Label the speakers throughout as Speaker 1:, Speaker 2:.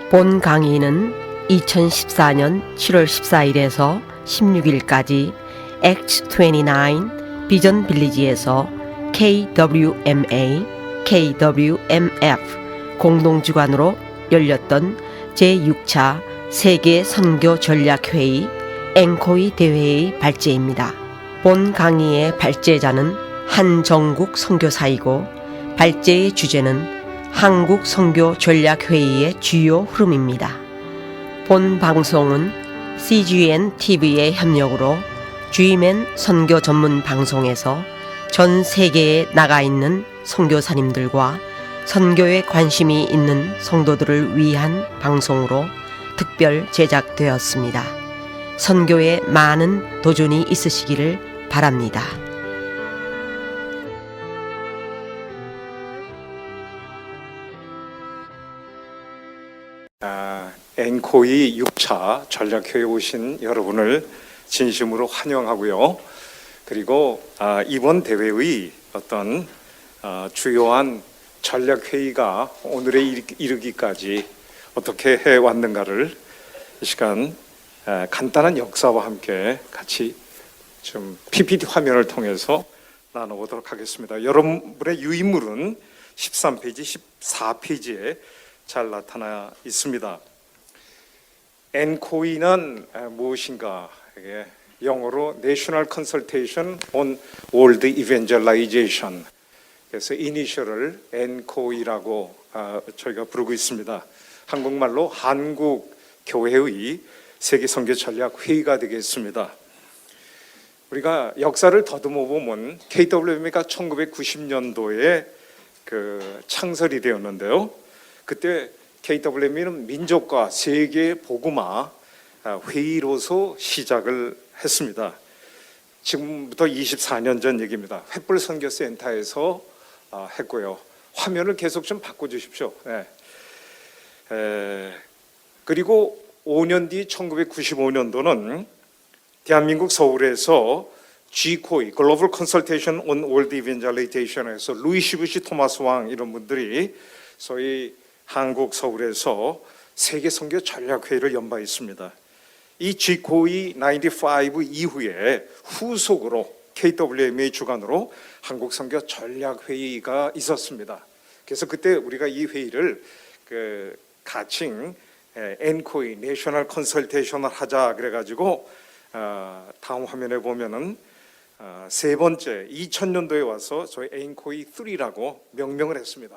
Speaker 1: 본 강의는 2014년 7월 14일에서 16일까지 X29 비전 빌리지에서 KWMA, KWMF 공동주관으로 열렸던 제6차 세계 선교 전략회의 앵코이 대회의 발제입니다. 본 강의의 발제자는 한정국 선교사이고 발제의 주제는 한국 선교 전략회의의 주요 흐름입니다. 본 방송은 CGN TV의 협력으로 GMN 선교 전문 방송에서 전 세계에 나가 있는 선교사님들과 선교에 관심이 있는 성도들을 위한 방송으로 특별 제작되었습니다. 선교에 많은 도전이 있으시기를 바랍니다.
Speaker 2: 앵코이 6차 전략회의에 오신 여러분을 진심으로 환영하고요. 그리고 이번 대회의 어떤 주요한 전략회의가 오늘에 이르기까지 어떻게 해왔는가를 이 시간 간단한 역사와 함께 같이 좀 PPT 화면을 통해서 나눠보도록 하겠습니다. 여러분의 유인물은 13페이지, 14페이지에 잘 나타나 있습니다. 앵코이는 무엇인가? 이게 영어로 National Consultation on World Evangelization. 그래서 이니셜을 앵코이라고 저희가 부르고 있습니다. 한국말로 한국교회의 세계선교전략회의가 되겠습니다. 우리가 역사를 더듬어 보면 KWMA가 1990년도에 창설이 되었는데요. 그때 KWMA는 민족과 세계 복음화 회의로서 시작을 했습니다. 지금부터 24년 전 얘기입니다. 횃불선교센터에서 했고요. 화면을 계속 좀 바꿔주십시오. 네. 그리고 5년 뒤 1995년도는 대한민국 서울에서 G-COE, Global Consultation on World Evangelization에서 루이 시부시, 토마스 왕 이런 분들이 소위 한국 서울에서 세계 선교 전략회의를 연바했습니다. 이 G-COE 95 이후에 후속으로 KWMA 주관으로 한국 선교 전략회의가 있었습니다. 그래서 그때 우리가 이 회의를 가칭 앵코이 내셔널 컨설테이션을 하자 그래가지고 다음 화면에 보면은 세 번째 2000년도에 와서 저희 앵코이 3라고 명명을 했습니다.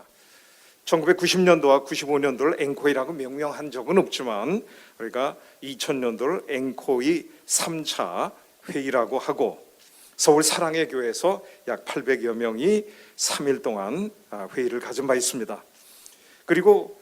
Speaker 2: 1990년도와 95년도를 앵코이라고 명명한 적은 없지만 우리가 2000년도를 앵코이 3차 회의라고 하고 서울 사랑의 교회에서 약 800여 명이 3일 동안 회의를 가진 바 있습니다. 그리고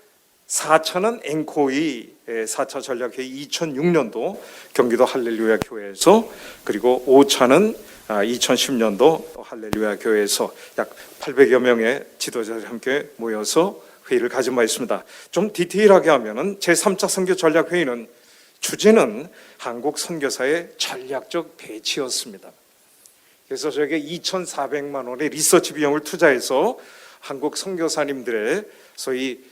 Speaker 2: 4차는 앵코이 4차 전략회의 2006년도 경기도 할렐루야 교회에서, 그리고 5차는 2010년도 할렐루야 교회에서 약 800여 명의 지도자들이 함께 모여서 회의를 가진 바 있습니다. 좀 디테일하게 하면은 제3차 선교 전략회의는 주제는 한국 선교사의 전략적 배치였습니다. 그래서 저에게 2,400만 원의 리서치 비용을 투자해서 한국 선교사님들의 소위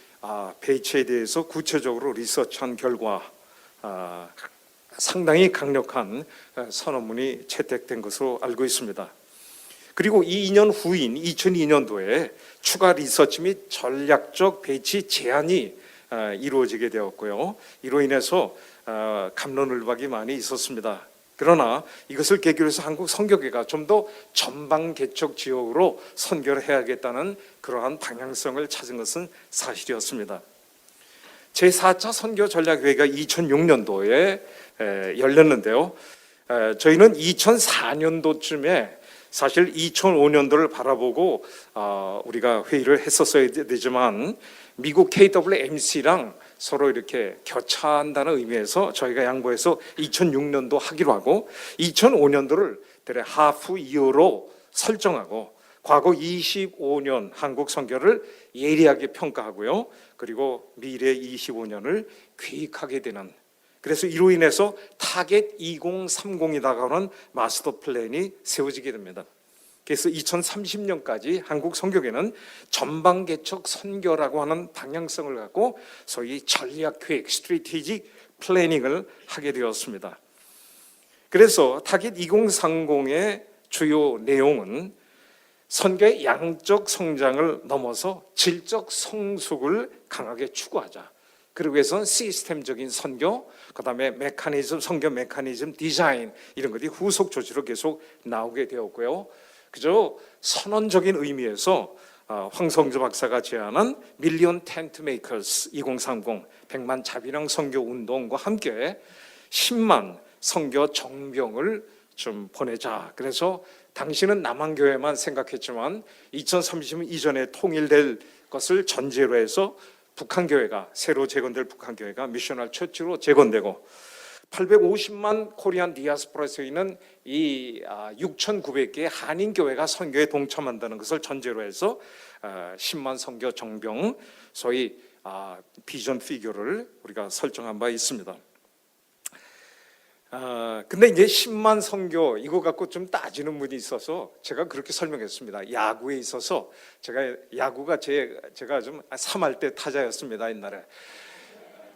Speaker 2: 배치에 대해서 구체적으로 리서치한 결과 상당히 강력한 선언문이 채택된 것으로 알고 있습니다. 그리고 2년 후인 2002년도에 추가 리서치 및 전략적 배치 제안이 이루어지게 되었고요. 이로 인해서 갑론을박이 많이 있었습니다. 그러나 이것을 계기로 해서 한국 선교계가 좀 더 전방 개척 지역으로 선교를 해야겠다는 그러한 방향성을 찾은 것은 사실이었습니다. 제4차 선교 전략회의가 2006년도에 열렸는데요. 저희는 2004년도쯤에 사실 2005년도를 바라보고 우리가 회의를 했었어야 되지만 미국 KWMC랑 서로 이렇게 교차한다는 의미에서 저희가 양보해서 2006년도 하기로 하고 2005년도를 하프 이어로 설정하고 과거 25년 한국 선교를 예리하게 평가하고요. 그리고 미래 25년을 계획하게 되는, 그래서 이로 인해서 타겟 2030이 다가오는 마스터 플랜이 세워지게 됩니다. 그래서 2030년까지 한국 선교계는 전방개척 선교라고 하는 방향성을 갖고 소위 전략계획, 스트래티직 플래닝을 하게 되었습니다. 그래서 타깃 2030의 주요 내용은 선교의 양적 성장을 넘어서 질적 성숙을 강하게 추구하자. 그러기 위해서는 시스템적인 선교, 그다음에 메커니즘, 선교 메커니즘, 디자인 이런 것이 후속 조치로 계속 나오게 되었고요. 그저 선언적인 의미에서 황성주 박사가 제안한 밀리언 텐트 메이커스 2030 100만 자비랑 선교 운동과 함께 10만 선교 정병을 좀 보내자. 그래서 당시는 남한교회만 생각했지만 2030년 이전에 통일될 것을 전제로 해서 북한교회가 새로 재건될 북한교회가 미셔널 처치로 재건되고 850만 코리안 디아스포라에 있는 이 6,900개의 한인교회가 선교에 동참한다는 것을 전제로 해서 10만 선교 정병 소위 비전 피규어를 우리가 설정한 바 있습니다. 근데 이제 10만 선교 이거 갖고 좀 따지는 분이 있어서 제가 그렇게 설명했습니다. 야구에 있어서 야구가 제가 좀 3할 때 타자였습니다. 옛날에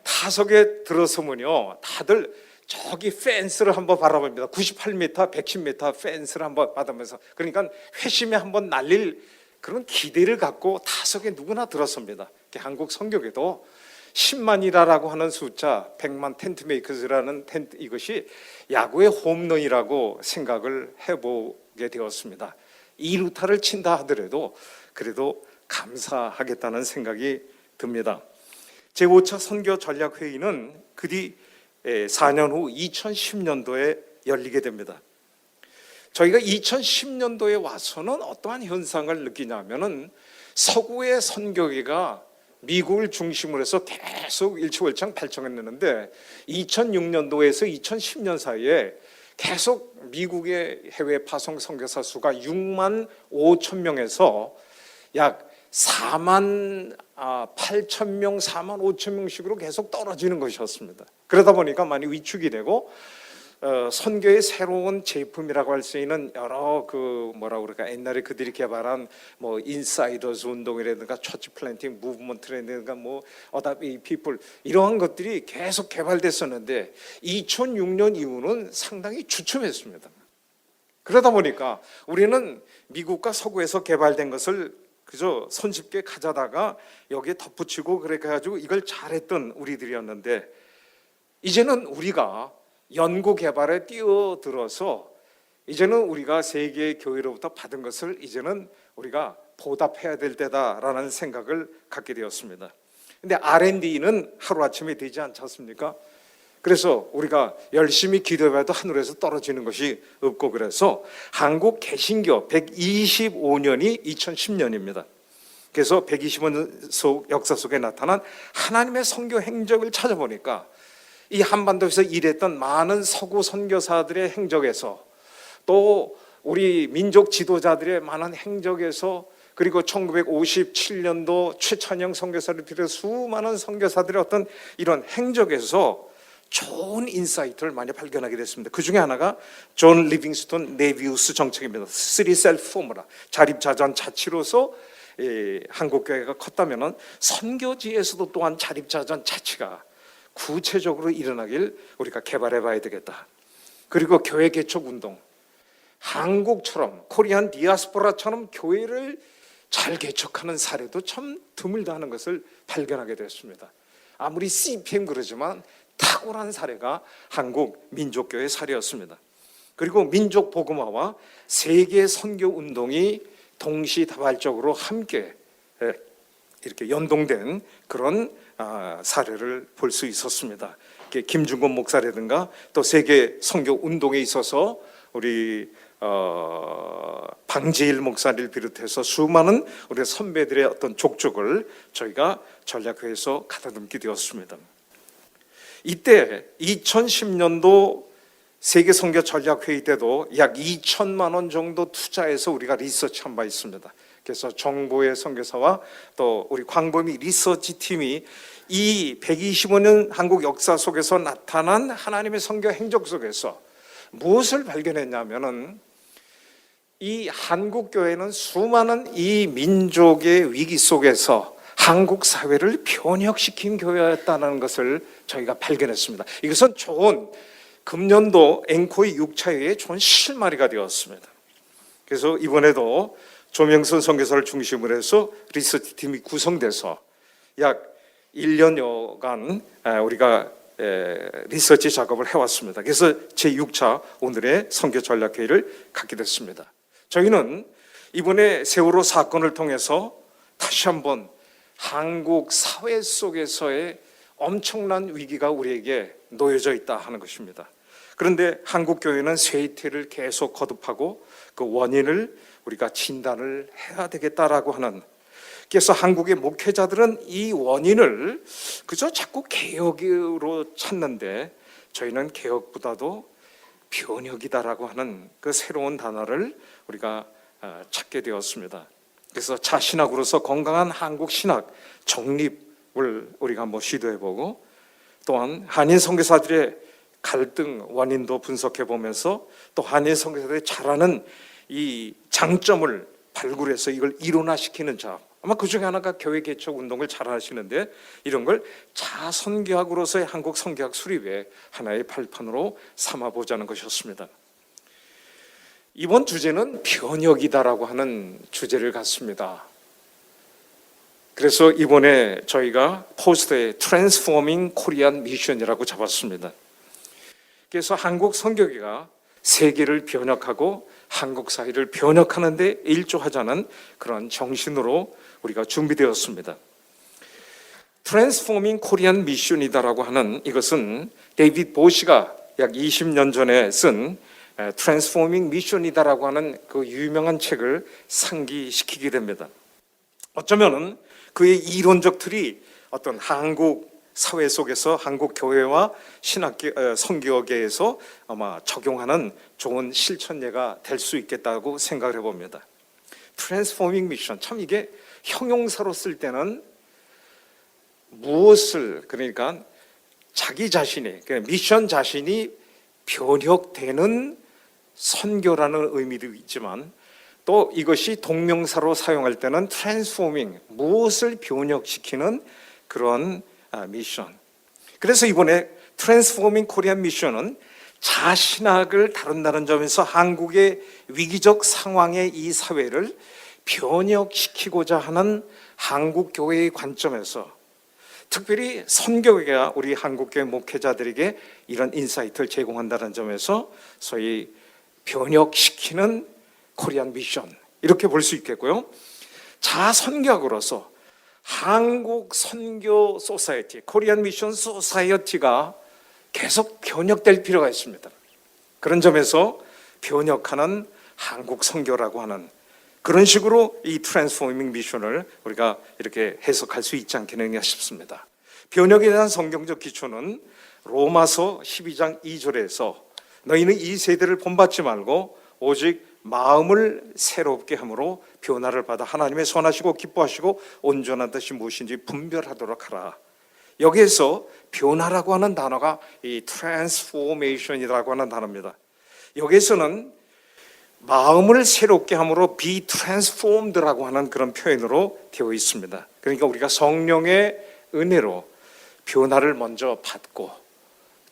Speaker 2: 타석에 들어서면요 다들 저기 펜스를 한번 바라봅니다. 98m, 110m 펜스를 한번 받으면서 그러니까 회심에 한번 날릴 그런 기대를 갖고 타석에 누구나 들었습니다. 한국 선교계도 10만이라고 하는 숫자, 100만 텐트 메이커즈라는 텐트 이것이 야구의 홈런이라고 생각을 해보게 되었습니다. 2루타를 친다 하더라도 그래도 감사하겠다는 생각이 듭니다. 제5차 선교 전략 회의는 그 뒤 4년 후 2010년도에 열리게 됩니다. 저희가 2010년도에 와서는 어떠한 현상을 느끼냐면은 서구의 선교계가 미국을 중심으로 해서 계속 일취월장 발전했는데 2006년도에서 2010년 사이에 계속 미국의 해외 파송 선교사 수가 6만 5천 명에서 약 4만 8천 명, 4만 5천 명씩으로 계속 떨어지는 것이었습니다. 그러다 보니까 많이 위축이 되고 선교의 새로운 제품이라고 할 수 있는 여러 뭐라고 그럴까 옛날에 그들이 개발한 뭐 인사이더즈 운동이라든가 처치 플랜팅 무브먼트라든가 뭐 어다비 피플 이러한 것들이 계속 개발됐었는데 2006년 이후는 상당히 주춤했습니다. 그러다 보니까 우리는 미국과 서구에서 개발된 것을 그저 손쉽게 가져다가 여기에 덧붙이고 그래가지고 이걸 잘했던 우리들이었는데 이제는 우리가 연구 개발에 뛰어들어서 이제는 우리가 세계 교회로부터 받은 것을 이제는 우리가 보답해야 될 때다라는 생각을 갖게 되었습니다. 근데 R&D는 하루아침에 되지 않지 않습니까? 그래서 우리가 열심히 기도해봐도 하늘에서 떨어지는 것이 없고 그래서 한국 개신교 125년이 2010년입니다. 그래서 125년 역사 속에 나타난 하나님의 선교 행적을 찾아보니까 이 한반도에서 일했던 많은 서구 선교사들의 행적에서 또 우리 민족 지도자들의 많은 행적에서 그리고 1957년도 최찬영 선교사를 비롯해 수많은 선교사들의 어떤 이런 행적에서 좋은 인사이트를 많이 발견하게 됐습니다. 그 중에 하나가 존 리빙스톤 네비우스 정책입니다. 3셀프 포뮬라 자립자전 자치로서 한국교회가 컸다면 선교지에서도 또한 자립자전 자치가 구체적으로 일어나길 우리가 개발해 봐야 되겠다. 그리고 교회 개척 운동 한국처럼 코리안 디아스포라처럼 교회를 잘 개척하는 사례도 참 드물다는 것을 발견하게 됐습니다. 아무리 CPM 그러지만 탁월한 사례가 한국 민족교회 사례였습니다. 그리고 민족 복음화와 세계 선교 운동이 동시다발적으로 함께 이렇게 연동된 그런 사례를 볼 수 있었습니다. 김중곤 목사라든가 또 세계 선교 운동에 있어서 우리 방지일 목사를 비롯해서 수많은 우리 선배들의 어떤 족적을 저희가 전략회에서 가다듬게 되었습니다. 이때 2010년도 세계 선교 전략회의 때도 약 2천만 원 정도 투자해서 우리가 리서치한 바 있습니다. 그래서 정보의 선교사와 또 우리 광범위 리서치 팀이 이 125년 한국 역사 속에서 나타난 하나님의 선교 행적 속에서 무엇을 발견했냐면은 이 한국 교회는 수많은 이 민족의 위기 속에서 한국 사회를 변혁시킨 교회였다는 것을 저희가 발견했습니다. 이것은 좋은 금년도 앵코의 6차회의 좋은 실마리가 되었습니다. 그래서 이번에도 조명선 선교사를 중심으로 해서 리서치 팀이 구성돼서 약 1년여간 우리가 리서치 작업을 해왔습니다. 그래서 제6차 오늘의 선교 전략회의를 갖게 됐습니다. 저희는 이번에 세월호 사건을 통해서 다시 한번 한국 사회 속에서의 엄청난 위기가 우리에게 놓여져 있다 하는 것입니다. 그런데 한국 교회는 쇠퇴를 계속 거듭하고 그 원인을 우리가 진단을 해야 되겠다라고 하는, 그래서 한국의 목회자들은 이 원인을 그저 자꾸 개혁으로 찾는데 저희는 개혁보다도 변혁이다라고 하는 그 새로운 단어를 우리가 찾게 되었습니다. 그래서 자신학으로서 건강한 한국 신학 정립을 우리가 한번 시도해보고, 또한 한인 선교사들의 갈등 원인도 분석해보면서 또 한인 선교사들이 잘하는 이 장점을 발굴해서 이걸 일원화시키는 작업, 아마 그 중에 하나가 교회 개척 운동을 잘 하시는데 이런 걸 자선교학으로서의 한국 선교학 수립의 하나의 발판으로 삼아보자는 것이었습니다. 이번 주제는 변혁이다라고 하는 주제를 갖습니다. 그래서 이번에 저희가 포스터에 Transforming Korean Mission이라고 잡았습니다. 그래서 한국 선교계가 세계를 변혁하고 한국 사회를 변혁하는 데 일조하자는 그런 정신으로 우리가 준비되었습니다. Transforming Korean Mission이다라고 하는 이것은 데이비드 보시가 약 20년 전에 쓴 Transforming Mission이다라고 하는 그 유명한 책을 상기시키게 됩니다. 어쩌면은 그의 이론적 틀이 어떤 한국 사회 속에서 한국 교회와 선교계에서 아마 적용하는 좋은 실천예가 될 수 있겠다고 생각을 해봅니다. Transforming Mission, 참 이게 형용사로 쓸 때는 무엇을, 그러니까 자기 자신이, 미션 자신이 변혁되는 선교라는 의미도 있지만 또 이것이 동명사로 사용할 때는 transforming, 무엇을 변혁시키는 그런 미션. 그래서 이번에 Transforming Korean Mission은 자신학을 다룬다는 점에서 한국의 위기적 상황의 이 사회를 변혁시키고자 하는 한국 교회의 관점에서 특별히 선교회가 우리 한국교회 목회자들에게 이런 인사이트를 제공한다는 점에서 소위 변혁시키는 코리안 미션, 이렇게 볼 수 있겠고요. 자선교학으로서 한국 선교 소사이어티, 코리안 미션 소사이어티가 계속 변혁될 필요가 있습니다. 그런 점에서 변혁하는 한국 선교라고 하는 그런 식으로 이 트랜스포밍 미션을 우리가 이렇게 해석할 수 있지 않겠느냐 싶습니다. 변혁에 대한 성경적 기초는 로마서 12장 2절에서 너희는 이 세대를 본받지 말고 오직 마음을 새롭게 함으로 변화를 받아 하나님의 선하시고 기뻐하시고 온전한 뜻이 무엇인지 분별하도록 하라. 여기에서 변화라고 하는 단어가 이 transformation이라고 하는 단어입니다. 여기에서는 마음을 새롭게 함으로 be transformed라고 하는 그런 표현으로 되어 있습니다. 그러니까 우리가 성령의 은혜로 변화를 먼저 받고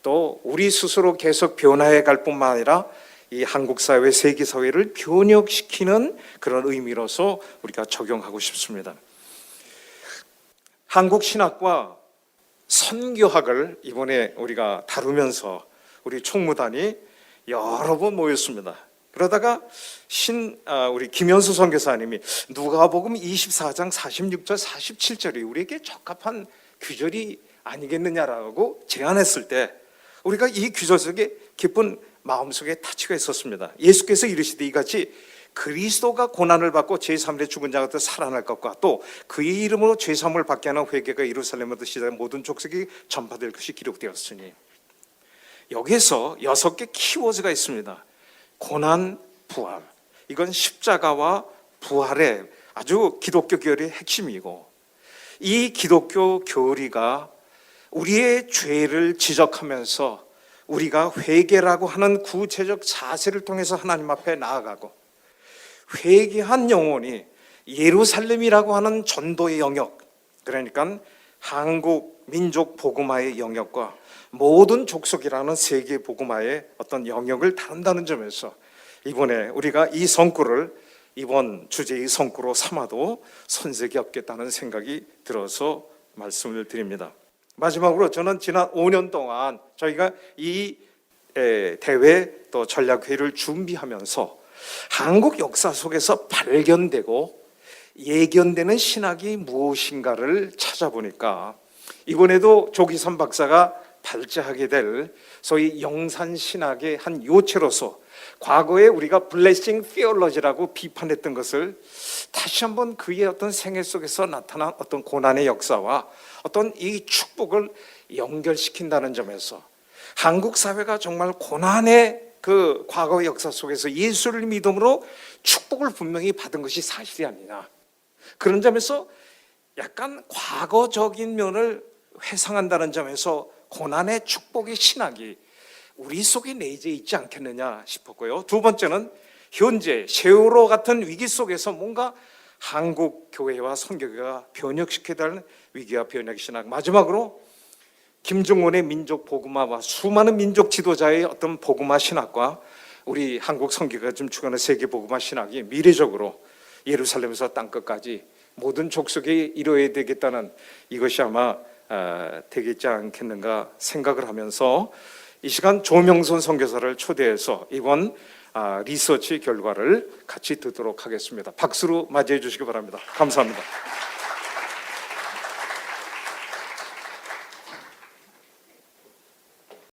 Speaker 2: 또 우리 스스로 계속 변화해 갈 뿐만 아니라 이 한국 사회, 세계 사회를 변혁시키는 그런 의미로서 우리가 적용하고 싶습니다. 한국 신학과 선교학을 이번에 우리가 다루면서 우리 총무단이 여러 번 모였습니다. 그러다가 우리 김현수 선교사님이 누가복음 24장 46절 47절이 우리에게 적합한 규절이 아니겠느냐라고 제안했을 때 우리가 이 규절 속에 기쁜 마음속에 타치가 있었습니다. 예수께서 이르시되 이같이 그리스도가 고난을 받고 제3일에 죽은 자 같아 살아날 것과 또 그의 이름으로 죄사함을 받게 하는 회개가 예루살렘에도 시작된 모든 족속이 전파될 것이 기록되었으니, 여기에서 6개 키워드가 있습니다. 고난, 부활, 이건 십자가와 부활의 아주 기독교 교리의 핵심이고, 이 기독교 교리가 우리의 죄를 지적하면서 우리가 회개라고 하는 구체적 자세를 통해서 하나님 앞에 나아가고, 회개한 영혼이 예루살렘이라고 하는 전도의 영역, 그러니까 한국 민족 복음화의 영역과 모든 족속이라는 세계 복음화의 어떤 영역을 다룬다는 점에서 이번에 우리가 이 성구를 이번 주제의 성구로 삼아도 손색이 없겠다는 생각이 들어서 말씀을 드립니다. 마지막으로 저는 지난 5년 동안 저희가 이 대회 또 전략회의를 준비하면서 한국 역사 속에서 발견되고 예견되는 신학이 무엇인가를 찾아보니까 이번에도 조기선 박사가 발제하게 될 소위 영산신학의 한 요체로서 과거에 우리가 블레싱 티올로지라고 비판했던 것을 다시 한번 그의 어떤 생애 속에서 나타난 어떤 고난의 역사와 어떤 이 축복을 연결시킨다는 점에서 한국 사회가 정말 고난의 그 과거 역사 속에서 예수를 믿음으로 축복을 분명히 받은 것이 사실이 아니냐, 그런 점에서 약간 과거적인 면을 회상한다는 점에서 고난의 축복의 신학이 우리 속에 내재 있지 않겠느냐 싶었고요. 두 번째는 현재 세월호 같은 위기 속에서 뭔가 한국 교회와 선교회가 변혁시켜야 될 위기와 변혁의 신학, 마지막으로 김정은의 민족 복음화와 수많은 민족 지도자의 어떤 복음화 신학과 우리 한국 선교가 좀 주관하는 세계 복음화 신학이 미래적으로 예루살렘에서 땅끝까지 모든 족속에 이루어야 되겠다는 이것이 아마 되겠지 않겠는가 생각을 하면서 이 시간 조명선 선교사를 초대해서 이번 리서치 결과를 같이 듣도록 하겠습니다. 박수로 맞이해 주시기 바랍니다. 감사합니다.